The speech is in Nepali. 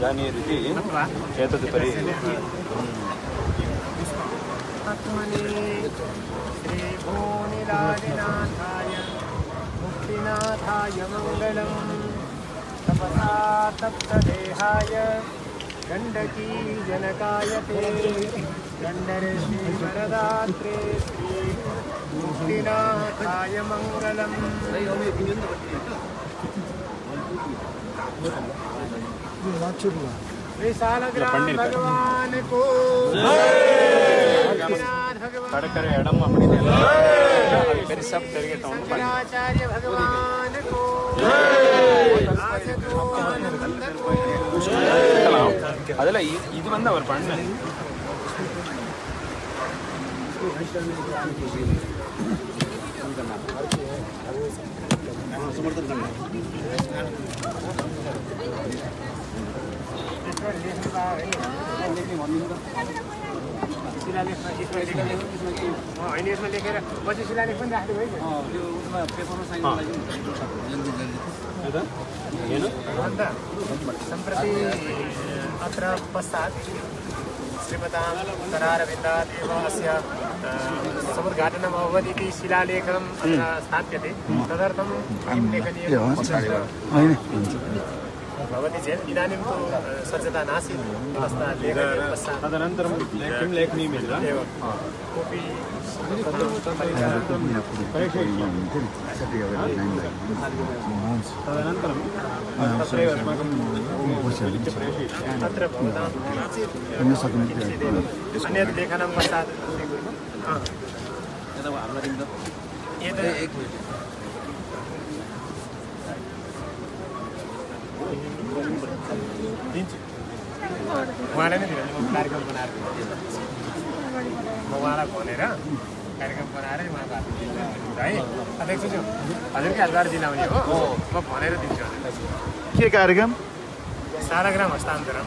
जानीरिति एतदुपरि आत्मने श्रीभूनिलालिनाथाय मुक्तिनाथाय मङ्गलम् तपसा तप्तदेहाय गण्डकी जनकाय ते गण्डर्षि वरदात्रे श्री मुक्तिनाथाय मङ्गलम् विशालग्राम भगवान को कड़करे एडम अपनी सब शंकराचार्य भगवान को ಅದಲ್ಲ ಇದು ಬಂದ ಅವರು ಬಣ್ಣ यसमा लेखेर पछि शिलालेख पनि राख्नु भयो अन्त सम्प्रति अत्र पश्चात् श्रीमतां उत्तरारविन्दादेव अस्य समुद्घाटनम् अभवत् इति शिलालेखम् अत्र स्थाप्यते तदर्थं किं लेखनीयं भवति चेत् इदानीं तु सज्जता नासीत् तस्मात् लेखनीयं पश्चात् तदनन्तरं किं लेखनीयमिति एवं कोऽपि तदनन्तरं तत्रैव अस्माकं अत्र भवतां अन्यत् लेखनं पश्चात् उहाँलाई नै दिनु कार्यक्रम बनाएर म उहाँलाई भनेर कार्यक्रम बनाएर उहाँको हातमा दिन्छु है अध्यक्षज्यू हजुरकै हातबाट दिलाउने हो म भनेर दिन्छु के कार्यक्रम साराग्राम हस्तान्तरण